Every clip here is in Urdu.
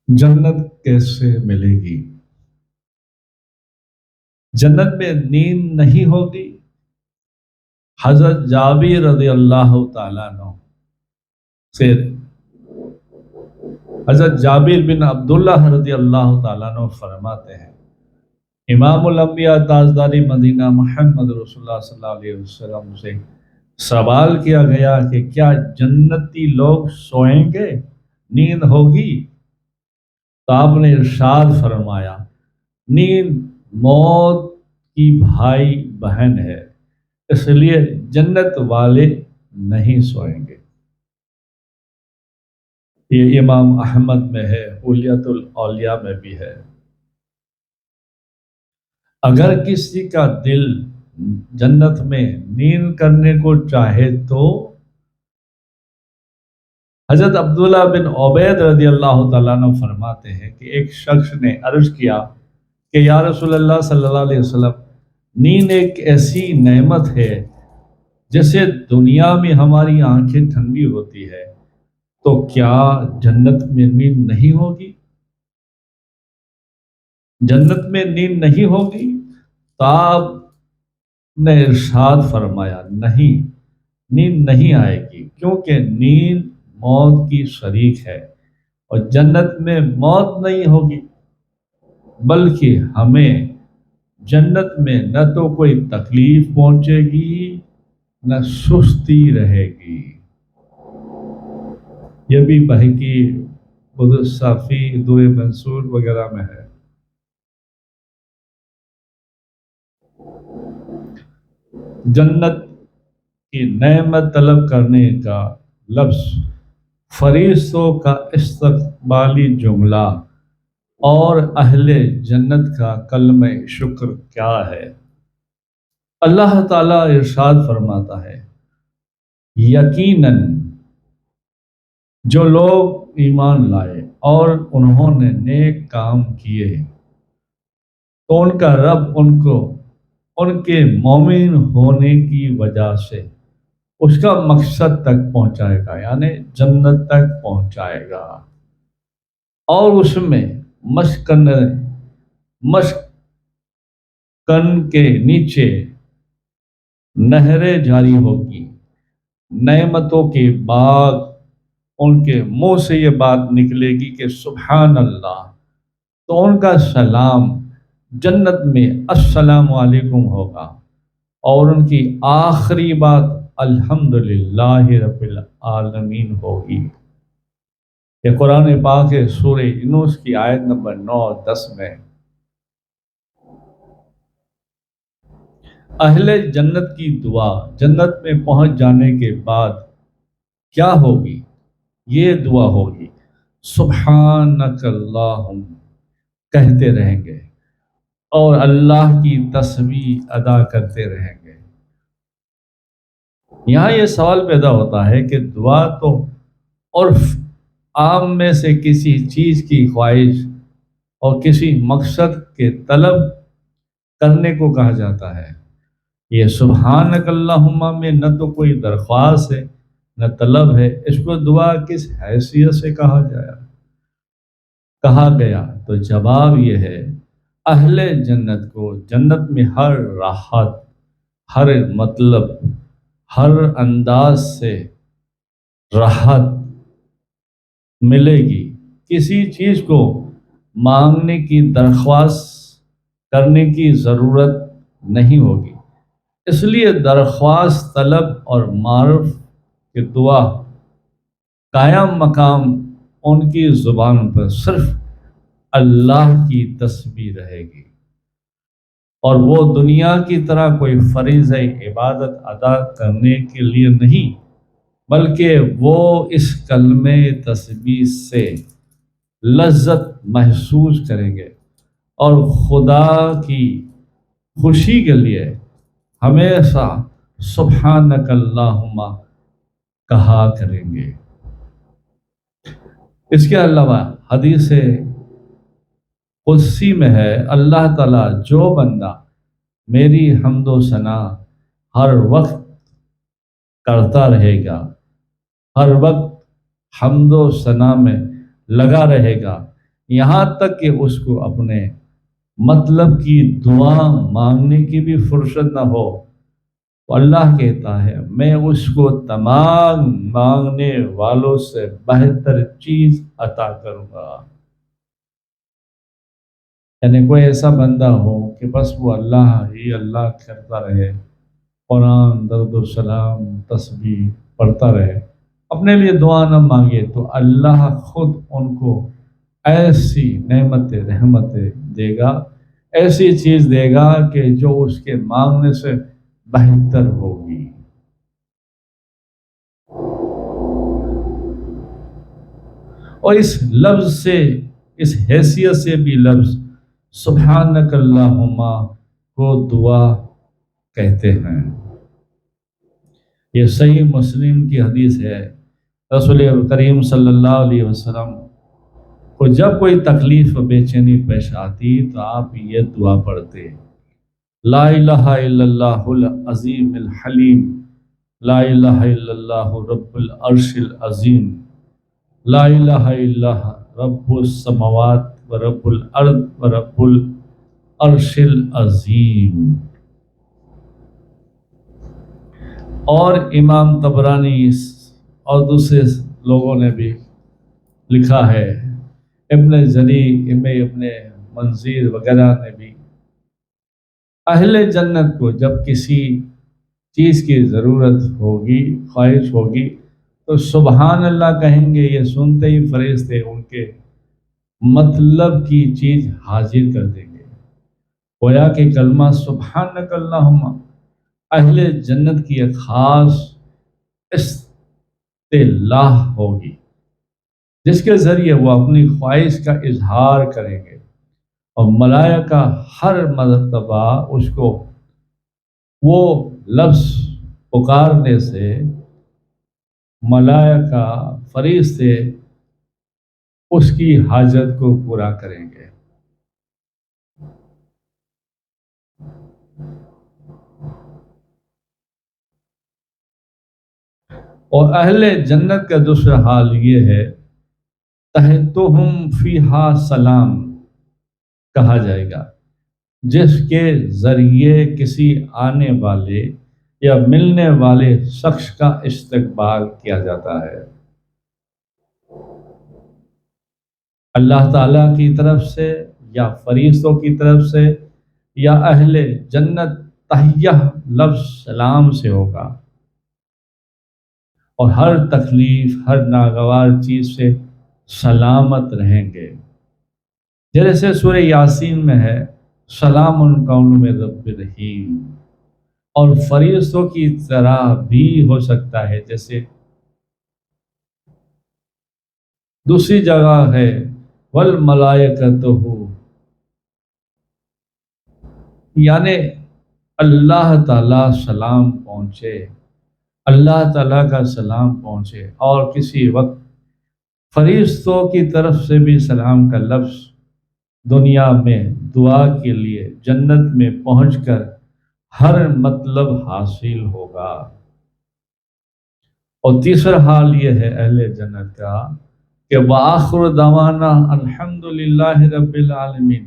جنت کیسے ملے گی؟ جنت میں نیند نہیں ہوگی۔ حضرت جابر رضی اللہ تعالیٰ عنہ سے حضرت جابر بن عبداللہ رضی اللہ تعالیٰ عنہ فرماتے ہیں، امام الانبیاء تاجدار مدینہ محمد رسول اللہ صلی اللہ علیہ وسلم سے سوال کیا گیا کہ کیا جنتی لوگ سوئیں گے، نیند ہوگی؟ تو آپ نے ارشاد فرمایا، نیند موت کی بھائی بہن ہے، اس لیے جنت والے نہیں سوئیں گے۔ یہ امام احمد میں ہے، حلیت الاولیاء میں بھی ہے۔ اگر کسی کا دل جنت میں نیند کرنے کو چاہے تو حضرت عبداللہ بن عبید رضی اللہ تعالیٰ عنہ فرماتے ہیں کہ ایک شخص نے عرض کیا کہ یا رسول اللہ صلی اللہ علیہ وسلم، نیند ایک ایسی نعمت ہے جیسے دنیا میں ہماری آنکھیں ٹھنڈی ہوتی ہے، تو کیا جنت میں نیند نہیں ہوگی؟ جنت میں نیند نہیں ہوگی؟ تو آپ نے ارشاد فرمایا، نہیں، نیند نہیں آئے گی، کیونکہ نیند موت کی شریک ہے، اور جنت میں موت نہیں ہوگی، بلکہ ہمیں جنت میں نہ تو کوئی تکلیف پہنچے گی نہ سستی رہے گی۔ یہ بھی بہقی بدر صافی دور منصور وغیرہ میں ہے۔ جنت کی نعمت طلب کرنے کا لفظ فرشتوں کا استقبالی جملہ اور اہل جنت کا کلمہ شکر کیا ہے؟ اللہ تعالیٰ ارشاد فرماتا ہے، یقیناً جو لوگ ایمان لائے اور انہوں نے نیک کام کیے تو ان کا رب ان کو ان کے مومن ہونے کی وجہ سے اس کا مقصد تک پہنچائے گا، یعنی جنت تک پہنچائے گا، اور اس میں مسکن کے نیچے نہریں جاری ہوگی، نعمتوں کے باغ، ان کے منہ سے یہ بات نکلے گی کہ سبحان اللہ، تو ان کا سلام جنت میں السلام علیکم ہوگا، اور ان کی آخری بات الحمدللہ رب العالمین ہوگی۔ یہ قرآن پاک ہے، سورہ یونس کی آیت نمبر 9 اور 10 میں۔ اہل جنت کی دعا جنت میں پہنچ جانے کے بعد کیا ہوگی؟ یہ دعا ہوگی، سبحانک اللہم، کہتے رہیں گے اور اللہ کی تسبیح ادا کرتے رہیں گے۔ یہاں یہ سوال پیدا ہوتا ہے کہ دعا تو عرف عام میں سے کسی چیز کی خواہش اور کسی مقصد کے طلب کرنے کو کہا جاتا ہے، یہ سبحانک اللہم میں نہ تو کوئی درخواست ہے نہ طلب ہے، اس کو دعا کس حیثیت سے کہا گیا؟ تو جواب یہ ہے، اہل جنت کو جنت میں ہر راحت، ہر مطلب، ہر انداز سے راحت ملے گی، کسی چیز کو مانگنے کی، درخواست کرنے کی ضرورت نہیں ہوگی۔ اس لیے درخواست، طلب اور معروف کی دعا قائم مقام ان کی زبان پر صرف اللہ کی تسبیح رہے گی، اور وہ دنیا کی طرح کوئی فریضہ عبادت ادا کرنے کے لیے نہیں، بلکہ وہ اس کلمہ تسبیح سے لذت محسوس کریں گے اور خدا کی خوشی کے لیے ہمیشہ سبحانک اللہم کہا کریں گے۔ اس کے علاوہ حدیث قدسی میں ہے، اللہ تعالیٰ، جو بندہ میری حمد و ثنا ہر وقت کرتا رہے گا، ہر وقت حمد و ثنا میں لگا رہے گا، یہاں تک کہ اس کو اپنے مطلب کی دعا مانگنے کی بھی فرصت نہ ہو، تو اللہ کہتا ہے میں اس کو تمام مانگنے والوں سے بہتر چیز عطا کروں گا۔ یعنی کوئی ایسا بندہ ہو کہ بس وہ اللہ ہی اللہ کرتا رہے، قرآن درد و سلام تسبیح پڑھتا رہے، اپنے لیے دعا نہ مانگے، تو اللہ خود ان کو ایسی نعمتیں رحمتیں دے گا، ایسی چیز دے گا کہ جو اس کے مانگنے سے بہتر ہوگی۔ اور اس لفظ سے، اس حیثیت سے بھی لفظ سبحانک اللہم کو دعا کہتے ہیں۔ یہ صحیح مسلم کی حدیث ہے، رسول کریم صلی اللہ علیہ وسلم کو جب کوئی تکلیف و بے چینی پیش آتی تو آپ یہ دعا پڑھتے، لا الہ الا اللہ العظیم الحلیم، لا الہ الا اللہ رب العرش العظیم، لا الہ الا رب السماوات و رب الارض و رب العرش العظیم۔ اور امام طبرانی اور دوسرے لوگوں نے بھی لکھا ہے، ابن زری، ابن منذر وغیرہ نے بھی، اہل جنت کو جب کسی چیز کی ضرورت ہوگی، خواہش ہوگی، تو سبحان اللہ کہیں گے، یہ سنتے ہی فرشتے ان کے مطلب کی چیز حاضر کر دیں گے۔ گویا کہ کلمہ سبحانک اللہم اہل جنت کی ایک خاص اصطلاح ہوگی، جس کے ذریعے وہ اپنی خواہش کا اظہار کریں گے، اور ملائکہ ہر مرتبہ اس کو وہ لفظ پکارنے سے ملائکہ فرشتے اس کی حاجت کو پورا کریں گے۔ اور اہل جنت کا دوسرا حال یہ ہے، تحتہم فیہا سلام کہا جائے گا، جس کے ذریعے کسی آنے والے یا ملنے والے شخص کا استقبال کیا جاتا ہے، اللہ تعالیٰ کی طرف سے یا فرشتوں کی طرف سے یا اہل جنت تحیہ لفظ سلام سے ہوگا، اور ہر تکلیف، ہر ناگوار چیز سے سلامت رہیں گے۔ جیسے سورہ یاسین میں ہے، سلام قول من رب رحیم، اور فرشتوں کی طرح بھی ہو سکتا ہے، جیسے دوسری جگہ ہے والملائکۃ، یعنی اللہ تعالیٰ سلام پہنچے، اللہ تعالیٰ کا سلام پہنچے، اور کسی وقت فرشتوں کی طرف سے بھی سلام کا لفظ دنیا میں دعا کے لیے جنت میں پہنچ کر ہر مطلب حاصل ہوگا۔ اور تیسرا حال یہ ہے اہل جنت کا کہ وآخر دعوانا الحمد للہ رب العالمین،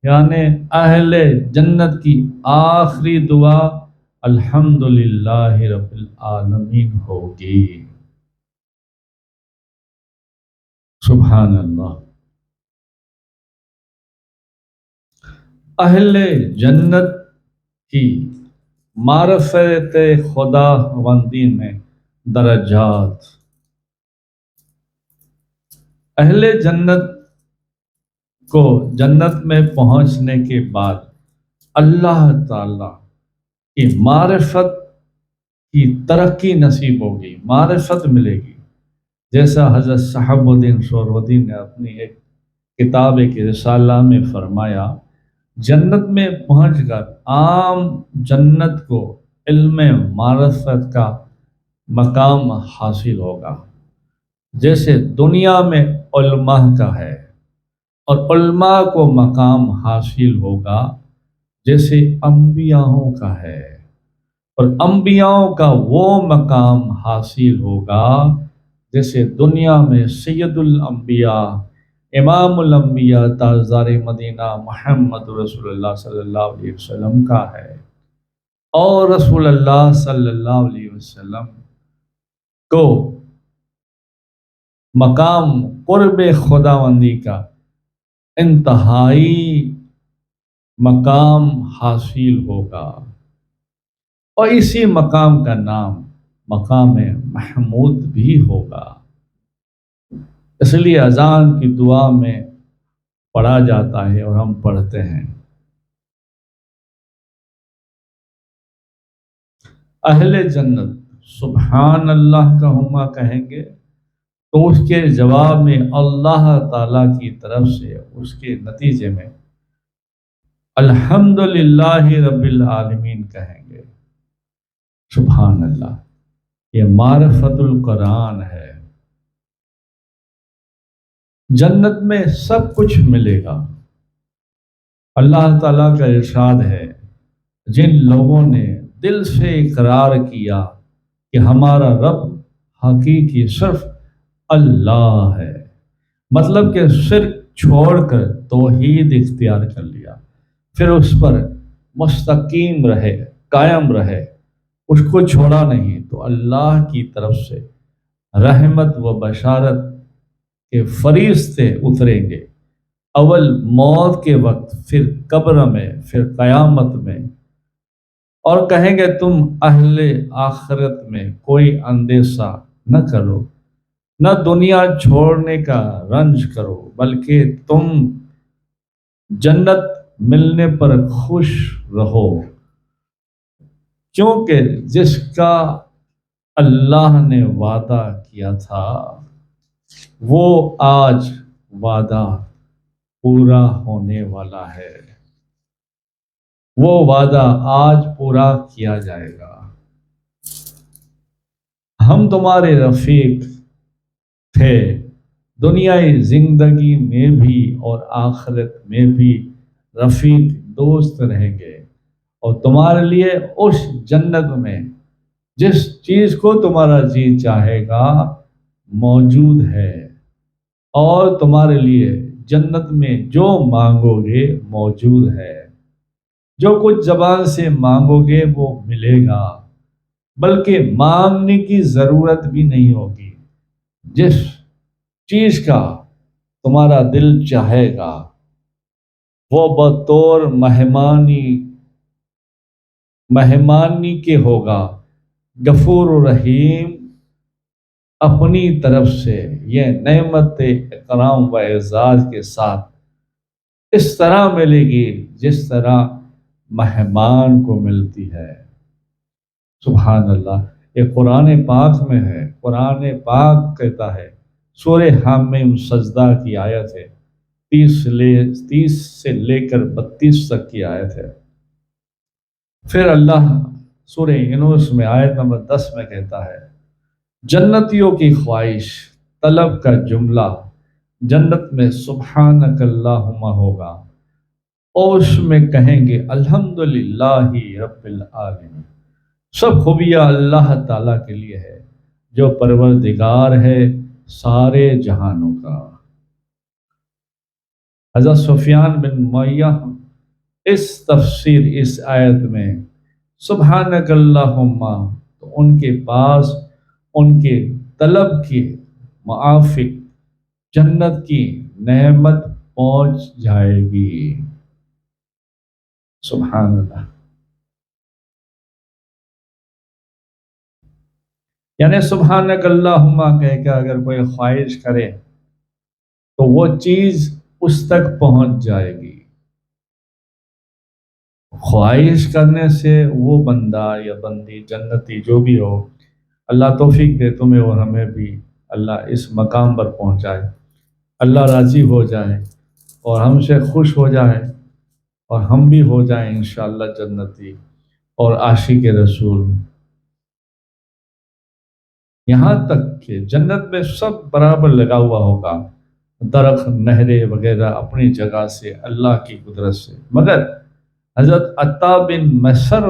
یعنی اہل جنت کی آخری دعا الحمد للہ رب العالمین ہوگی۔ سبحان اللہ۔ اہل جنت کی معرفت خدا بندی میں درجات، اہل جنت کو جنت میں پہنچنے کے بعد اللہ تعالی کی معرفت کی ترقی نصیب ہوگی، معرفت ملے گی، جیسا حضرت صاحب الدین سہروردی نے اپنی ایک کتاب ایک رسالہ میں فرمایا، جنت میں پہنچ کر عام جنت کو علم معرفت کا مقام حاصل ہوگا، جیسے دنیا میں علماء کا ہے، اور علماء کو مقام حاصل ہوگا جیسے انبیاءوں کا ہے، اور انبیاءوں کا وہ مقام حاصل ہوگا جیسے دنیا میں سید الانبیاء امام الانبیاء تاجدار مدینہ محمد رسول اللہ صلی اللہ علیہ وسلم کا ہے، اور رسول اللہ صلی اللہ علیہ وسلم کو مقام قرب خداوندی کا انتہائی مقام حاصل ہوگا، اور اسی مقام کا نام مقام محمود بھی ہوگا۔ اس لیے اذان کی دعا میں پڑھا جاتا ہے اور ہم پڑھتے ہیں، اہل جنت سبحان اللہ کا ہما کہیں گے تو اس کے جواب میں اللہ تعالیٰ کی طرف سے اس کے نتیجے میں الحمدللہ رب العالمین کہیں گے۔ سبحان اللہ، یہ معرفت القرآن ہے۔ جنت میں سب کچھ ملے گا۔ اللہ تعالیٰ کا ارشاد ہے، جن لوگوں نے دل سے اقرار کیا کہ ہمارا رب حقیقی صرف اللہ ہے، مطلب کہ شرک چھوڑ کر توحید اختیار کر لیا، پھر اس پر مستقیم رہے، قائم رہے، اس کو چھوڑا نہیں، تو اللہ کی طرف سے رحمت و بشارت کے فرشتے اتریں گے، اول موت کے وقت، پھر قبر میں، پھر قیامت میں، اور کہیں گے تم اہل آخرت میں کوئی اندیشہ نہ کرو، نہ دنیا چھوڑنے کا رنج کرو، بلکہ تم جنت ملنے پر خوش رہو، کیونکہ جس کا اللہ نے وعدہ کیا تھا وہ آج وعدہ پورا ہونے والا ہے، وہ وعدہ آج پورا کیا جائے گا۔ ہم تمہارے رفیق تھے، دنیائی زندگی میں بھی اور آخرت میں بھی رفیق دوست رہیں گے، اور تمہارے لیے اس جنت میں جس چیز کو تمہارا جی چاہے گا موجود ہے، اور تمہارے لیے جنت میں جو مانگو گے موجود ہے، جو کچھ زبان سے مانگو گے وہ ملے گا، بلکہ مانگنے کی ضرورت بھی نہیں ہوگی، جس چیز کا تمہارا دل چاہے گا وہ بطور مہمانی کے ہوگا۔ غفور الرحیم اپنی طرف سے یہ نعمت اکرام و اعزاز کے ساتھ اس طرح ملے گی جس طرح مہمان کو ملتی ہے۔ سبحان اللہ، یہ قرآن پاک میں ہے۔ قرآن پاک کہتا ہے، سورہ حامیم سجدہ کی آیت ہے، 30 سے لے کر 32 تک کی آیت ہے۔ پھر اللہ سورہ یونس میں آیت نمبر 10 میں کہتا ہے، جنتیوں کی خواہش طلب کا جملہ جنت میں سبحانک اللہم ہوگا، اور اس میں کہیں گے الحمدللہ رب العالمین، سب خوبیاں اللہ تعالیٰ کے لیے ہے جو پروردگار ہے سارے جہانوں کا۔ حضرت سفیان بن معیہ اس تفسیر اس آیت میں سبحانک اللہم، تو ان کے پاس ان کے طلب کی موافق جنت کی نعمت پہنچ جائے گی۔ سبحان اللہ، یعنی سبحانک اللہم کہہ کے اگر کوئی خواہش کرے تو وہ چیز اس تک پہنچ جائے گی۔ خواہش کرنے سے وہ بندہ یا بندی جنتی جو بھی ہو، اللہ توفیق دے تمہیں اور ہمیں بھی، اللہ اس مقام پر پہنچائے، اللہ راضی ہو جائے اور ہم سے خوش ہو جائے، اور ہم بھی ہو جائیں انشاءاللہ جنتی اور عاشق رسول۔ یہاں تک کہ جنت میں سب برابر لگا ہوا ہوگا، درخت، نہریں وغیرہ اپنی جگہ سے اللہ کی قدرت سے، مگر حضرت عطا بن مسر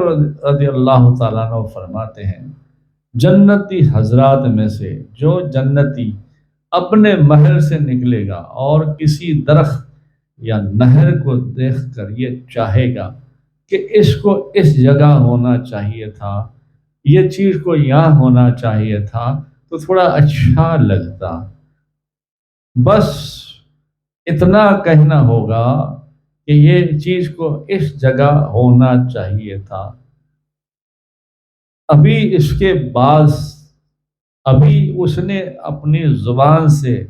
رضی اللہ تعالیٰ عنہ فرماتے ہیں، جنتی حضرات میں سے جو جنتی اپنے محل سے نکلے گا اور کسی درخت یا نہر کو دیکھ کر یہ چاہے گا کہ اس کو اس جگہ ہونا چاہیے تھا، یہ چیز کو یہاں ہونا چاہیے تھا تو تھوڑا اچھا لگتا، بس اتنا کہنا ہوگا کہ یہ چیز کو اس جگہ ہونا چاہیے تھا۔ ابھی اس کے بعد ابھی اس نے اپنی زبان سے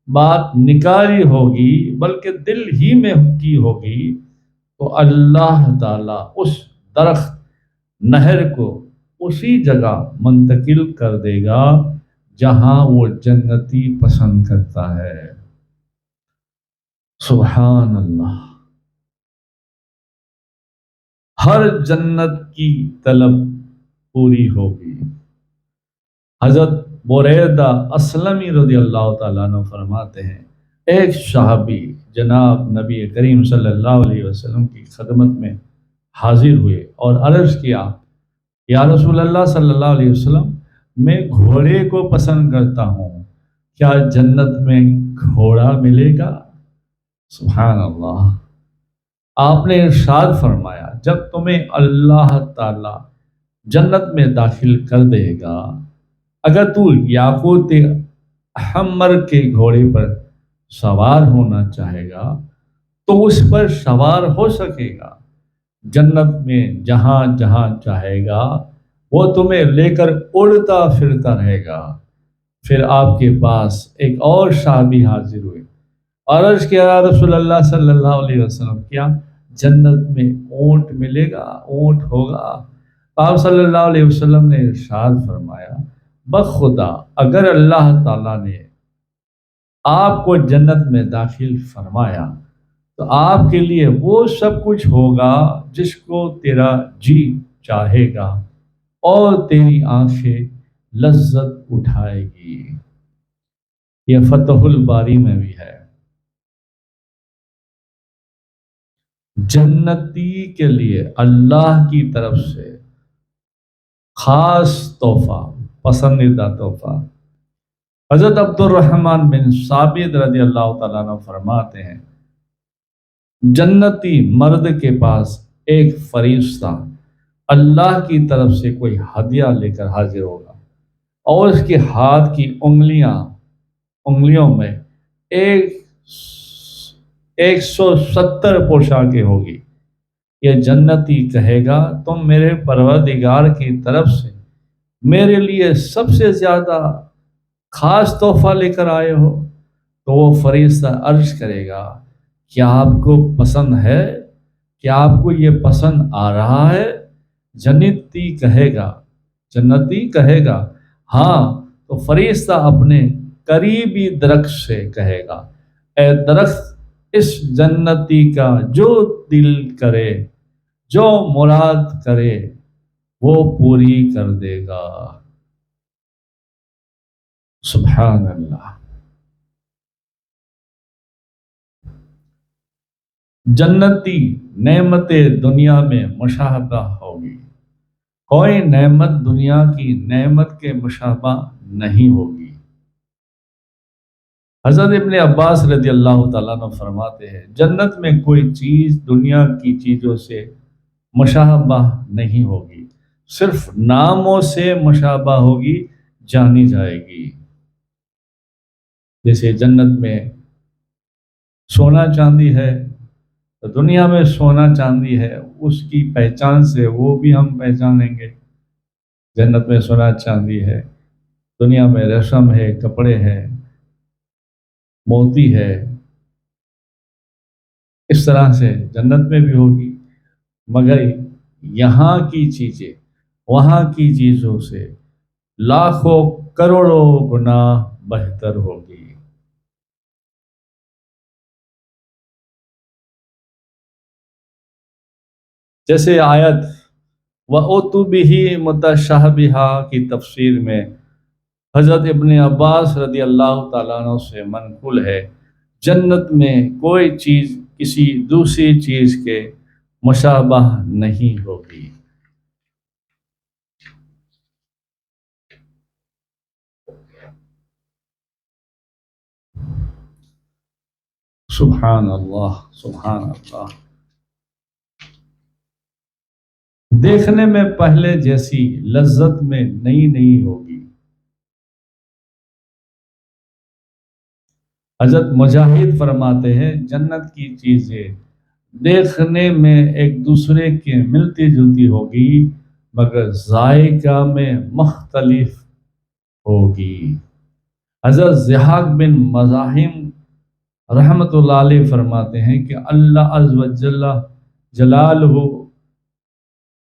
بات نکالی ہوگی بلکہ دل ہی میں کی ہوگی، تو اللہ تعالیٰ اس درخت نہر کو اسی جگہ منتقل کر دے گا جہاں وہ جنتی پسند کرتا ہے۔ سبحان اللہ۔ ہر جنت کی طلب پوری ہوگی۔ حضرت بریدہ اسلمی رضی اللہ تعالیٰ عنہ فرماتے ہیں، ایک صحابی جناب نبی کریم صلی اللہ علیہ وسلم کی خدمت میں حاضر ہوئے اور عرض کیا، یا رسول اللہ صلی اللہ علیہ وسلم، میں گھوڑے کو پسند کرتا ہوں، کیا جنت میں گھوڑا ملے گا؟ سبحان اللہ۔ آپ نے ارشاد فرمایا، جب تمہیں اللہ تعالی جنت میں داخل کر دے گا، اگر تو یاقوت احمر کے گھوڑے پر سوار ہونا چاہے گا تو اس پر سوار ہو سکے گا۔ جنت میں جہاں جہاں چاہے گا وہ تمہیں لے کر اڑتا پھرتا رہے گا۔ پھر آپ کے پاس ایک اور صحابی حاضر ہوئے، عرض کیا، یا رسول اللہ صلی اللہ علیہ وسلم، کیا جنت میں اونٹ ملے گا، اونٹ ہوگا؟ آپ صلی اللہ علیہ وسلم نے ارشاد فرمایا، بخدا اگر اللہ تعالیٰ نے آپ کو جنت میں داخل فرمایا تو آپ کے لیے وہ سب کچھ ہوگا جس کو تیرا جی چاہے گا اور تیری آنکھیں لذت اٹھائے گی۔ یہ فتح الباری میں بھی ہے۔ جنتی کے لیے اللہ کی طرف سے خاص تحفہ، پسندیدہ تحفہ۔ حضرت عبد الرحمن بن ثابت رضی اللہ تعالیٰ عنہ فرماتے ہیں، جنتی مرد کے پاس ایک فرشتہ اللہ کی طرف سے کوئی ہدیہ لے کر حاضر ہوگا اور اس کے ہاتھ کی انگلیوں میں ایک 170 پوشاکیں ہوگی۔ یہ جنتی کہے گا، تم میرے پروردگار کی طرف سے میرے لیے سب سے زیادہ خاص تحفہ لے کر آئے ہو۔ تو وہ فرشتہ عرض کرے گا، کیا آپ کو پسند ہے؟ کیا آپ کو یہ پسند آ رہا ہے؟ جنتی کہے گا ہاں، تو فرشتہ اپنے قریبی درخت سے کہے گا، اے درخت، اس جنتی کا جو دل کرے، جو مراد کرے وہ پوری کر دے گا۔ سبحان اللہ۔ جنتی نعمت دنیا میں مشابہ ہوگی، کوئی نعمت دنیا کی نعمت کے مشابہ نہیں ہوگی۔ حضرت ابن عباس رضی اللہ تعالیٰ عنہ فرماتے ہیں، جنت میں کوئی چیز دنیا کی چیزوں سے مشابہ نہیں ہوگی، صرف ناموں سے مشابہ ہوگی، جانی جائے گی۔ جیسے جنت میں سونا چاندی ہے تو دنیا میں سونا چاندی ہے، اس کی پہچان سے وہ بھی ہم پہچانیں گے۔ جنت میں سونا چاندی ہے، دنیا میں ریشم ہے، کپڑے ہیں، موتی ہے، اس طرح سے جنت میں بھی ہوگی، مگر یہاں کی چیزیں وہاں کی چیزوں سے لاکھوں کروڑوں گنا بہتر ہوگی۔ جیسے آیت وَأُتُوا بِهِ مُتَشَابِهًا کی تفسیر میں حضرت ابن عباس رضی اللہ تعالیٰ عنہ سے منقول ہے، جنت میں کوئی چیز کسی دوسری چیز کے مشابہ نہیں ہوگی۔ سبحان اللہ، سبحان اللہ۔ دیکھنے میں پہلے جیسی لذت میں نہیں ہوگی۔ حضرت مجاہد فرماتے ہیں جنت کی چیزیں دیکھنے میں ایک دوسرے کے ملتی جلتی ہوگی مگر ذائقہ میں مختلف ہوگی۔ حضرت ضحاک بن مزاحم رحمت اللہ علیہ فرماتے ہیں کہ اللہ عز و جلالہ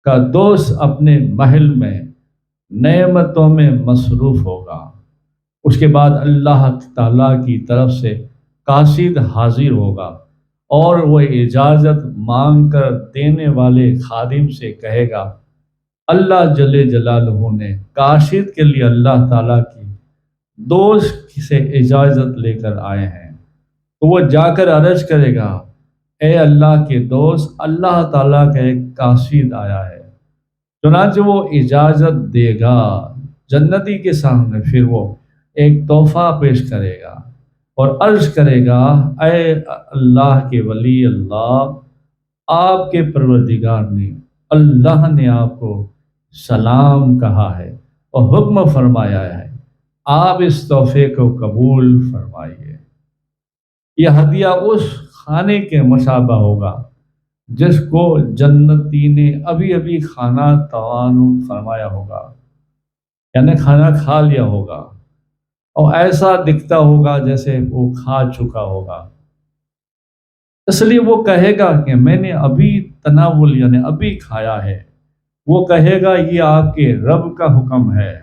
کا دوست اپنے محل میں نعمتوں میں مصروف ہوگا، اس کے بعد اللہ تعالیٰ کی طرف سے قاصد حاضر ہوگا اور وہ اجازت مانگ کر دینے والے خادم سے کہے گا اللہ جل جلالہ نے قاصد کے لیے اللہ تعالیٰ کی دوست سے اجازت لے کر آئے ہیں، تو وہ جا کر عرض کرے گا اے اللہ کے دوست، اللہ تعالیٰ کا ایک قاصد آیا ہے۔ چنانچہ وہ اجازت دے گا، جنتی کے سامنے پھر وہ ایک تحفہ پیش کرے گا اور عرض کرے گا اے اللہ کے ولی اللہ، آپ کے پروردگار نے، اللہ نے آپ کو سلام کہا ہے اور حکم فرمایا ہے، آپ اس تحفے کو قبول فرمائیے۔ یہ ہدیہ اس کھانے کے مشابہ ہوگا جس کو جنتی نے ابھی کھانا توان فرمایا ہوگا، یعنی کھانا کھا لیا ہوگا اور ایسا دکھتا ہوگا جیسے وہ کھا چکا ہوگا۔ اس لیے وہ کہے گا کہ میں نے ابھی تناول یعنی ابھی کھایا ہے، وہ کہے گا یہ آپ کے رب کا حکم ہے،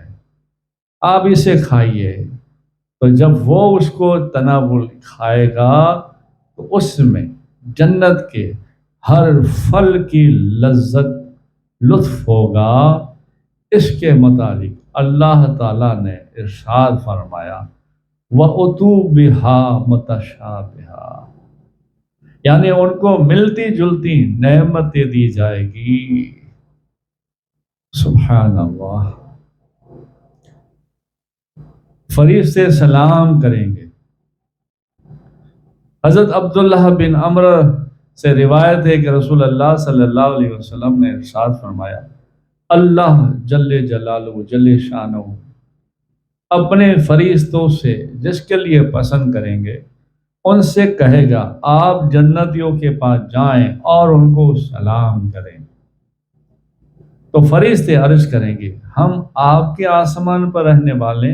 آپ اسے کھائیے۔ تو جب وہ اس کو تناول کھائے گا تو اس میں جنت کے ہر پھل کی لذت لطف ہوگا۔ اس کے متعلق اللہ تعالیٰ نے ارشاد فرمایا وَأُتُوا بِهَا مُتَشَابِهًا، یعنی ان کو ملتی جلتی نعمتیں دی جائے گی۔ سبحان اللہ۔ فرشتے سلام کریں گے۔ حضرت عبداللہ بن عمرو سے روایت ہے کہ رسول اللہ صلی اللہ علیہ وسلم نے ارشاد فرمایا اللہ جل جلالہ جل شانہ اپنے فرشتوں سے جس کے لیے پسند کریں گے ان سے کہے گا آپ جنتیوں کے پاس جائیں اور ان کو سلام کریں۔ تو فرشتے عرض کریں گے ہم آپ کے آسمان پر رہنے والے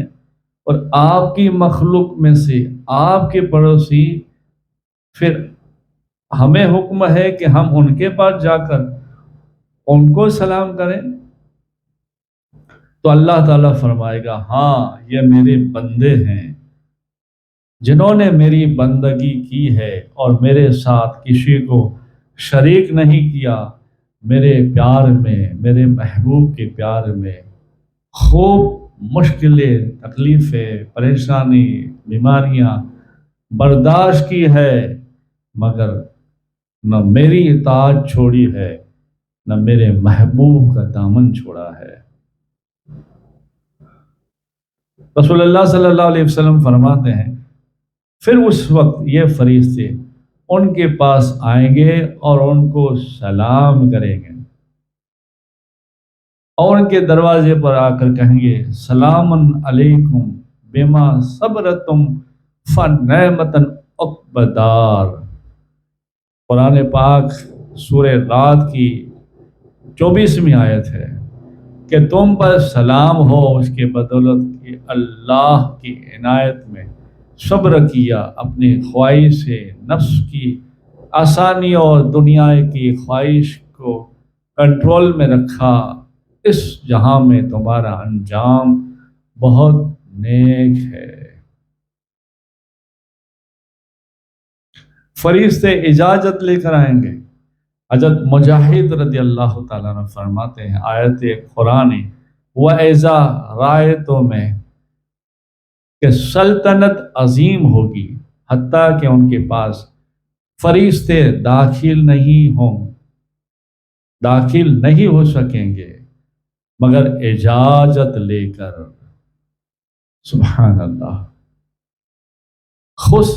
اور آپ کی مخلوق میں سے آپ کے پڑوسی، پھر ہمیں حکم ہے کہ ہم ان کے پاس جا کر ان کو سلام کریں۔ تو اللہ تعالیٰ فرمائے گا ہاں یہ میرے بندے ہیں جنہوں نے میری بندگی کی ہے اور میرے ساتھ کسی کو شریک نہیں کیا، میرے پیار میں، میرے محبوب کے پیار میں خوب مشکلیں، تکلیفیں، پریشانی، بیماریاں برداشت کی ہے مگر نہ میری اطاعت چھوڑی ہے نہ میرے محبوب کا دامن چھوڑا ہے۔ رسول اللہ صلی اللہ علیہ وسلم فرماتے ہیں پھر اس وقت یہ فرشتے ان کے پاس آئیں گے اور ان کو سلام کریں گے اور ان کے دروازے پر آ کر کہیں گے سلام علیکم بما صبرتم فنعمۃ عقبی الدار۔ قرآن پاک سورہ رات کی 24ویں آیت ہے کہ تم پر سلام ہو اس کے بدولت کہ اللہ کی عنایت میں صبر کیا، اپنی خواہش سے نفس کی آسانی اور دنیا کی خواہش کو کنٹرول میں رکھا، اس جہاں میں تمہارا انجام بہت نیک ہے۔ فرشتے اجازت لے کر آئیں گے۔ حضرت مجاہد رضی اللہ تعالیٰ عنہ فرماتے ہیں آیت قرآن وَإِذَا رَأَيْتُم میں کہ سلطنت عظیم ہوگی حتیٰ کہ ان کے پاس فرشتے داخل نہیں ہو سکیں گے مگر اجازت لے کر۔ سبحان اللہ۔ خوش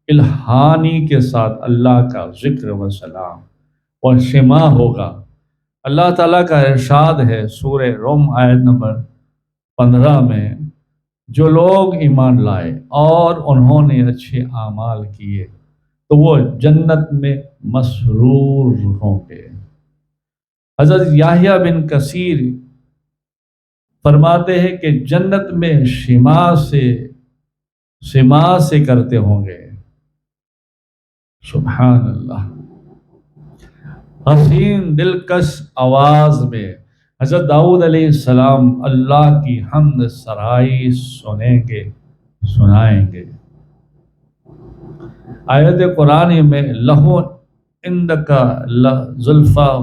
الہانی کے ساتھ اللہ کا ذکر و سلام اور شما ہوگا۔ اللہ تعالیٰ کا ارشاد ہے سورہ روم آیت نمبر 15 میں، جو لوگ ایمان لائے اور انہوں نے اچھے اعمال کیے تو وہ جنت میں مسرور ہوں گے۔ حضرت یحییٰ بن کثیر فرماتے ہیں کہ جنت میں شما سے کرتے ہوں گے۔ سبحان اللہ۔ حسین دلکش آواز میں حضرت داؤد علیہ السلام اللہ کی حمد سرائی سنائیں گے۔ آیت قرآن میں لہو عندک زلفیٰ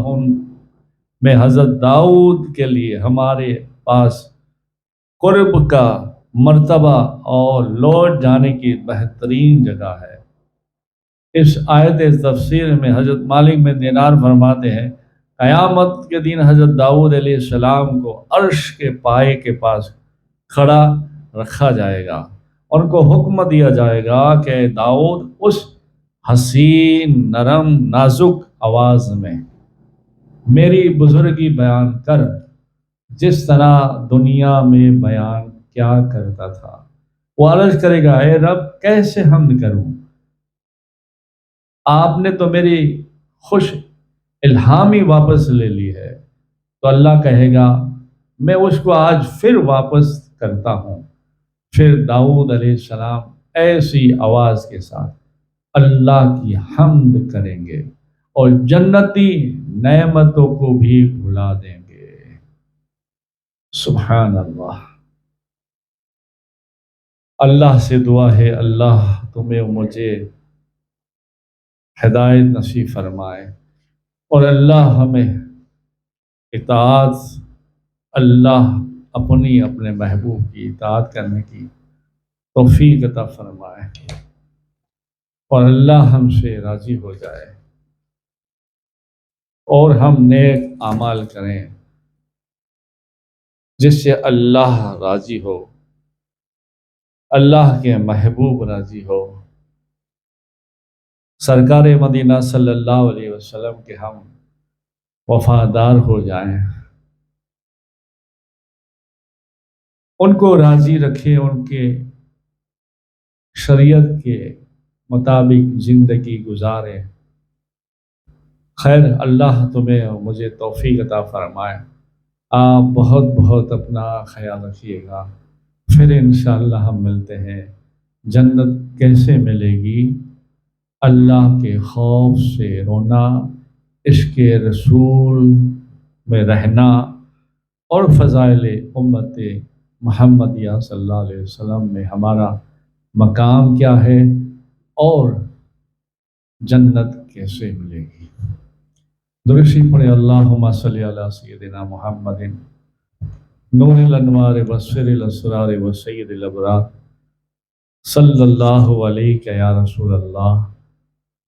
میں حضرت داؤد کے لیے ہمارے پاس قرب کا مرتبہ اور لوٹ جانے کی بہترین جگہ ہے۔ اس آیت تفسیر میں حضرت مالک بن دینار فرماتے ہیں، قیامت کے دن حضرت داؤد علیہ السلام کو عرش کے پائے کے پاس کھڑا رکھا جائے گا۔ ان کو حکم دیا جائے گا کہ داؤد اس حسین نرم نازک آواز میں میری بزرگی بیان کر جس طرح دنیا میں بیان کیا کرتا تھا۔ وہ عرض کرے گا، اے رب کیسے حمد کروں، آپ نے تو میری خوش الہامی واپس لے لی ہے۔ تو اللہ کہے گا، میں اس کو آج پھر واپس کرتا ہوں۔ پھر داؤد علیہ السلام ایسی آواز کے ساتھ اللہ کی حمد کریں گے اور جنتی نعمتوں کو بھی بھلا دیں گے۔ سبحان اللہ۔ اللہ سے دعا ہے اللہ تمہیں مجھے ہدایت نصیب فرمائے، اور اللہ ہمیں اطاعت، اللہ اپنے محبوب کی اطاعت کرنے کی توفیق عطا فرمائے، اور اللہ ہم سے راضی ہو جائے اور ہم نیک اعمال کریں جس سے اللہ راضی ہو، اللہ کے محبوب راضی ہو، سرکار مدینہ صلی اللہ علیہ وسلم کے ہم وفادار ہو جائیں، ان کو راضی رکھیں، ان کے شریعت کے مطابق زندگی گزاریں۔ خیر، اللہ تمہیں مجھے توفیق عطا فرمائے۔ آپ بہت بہت اپنا خیال رکھیے گا۔ پھر انشاءاللہ ہم ملتے ہیں۔ جنت کیسے ملے گی؟ اللہ کے خوف سے رونا، عشق رسول میں رہنا، اور فضائل امت محمدیہ صلی اللہ علیہ وسلم میں ہمارا مقام کیا ہے، اور جنت کیسے ملے گی۔ درود شریف پڑھیں، اللہم صلی علی سیدنا محمد نور الانوار وسر الاسرار وسید الابرار صلی اللہ علیہ یا رسول اللہ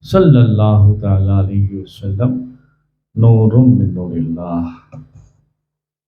صلی اللہ تعالی علیہ وسلم، نور من نور اللہ۔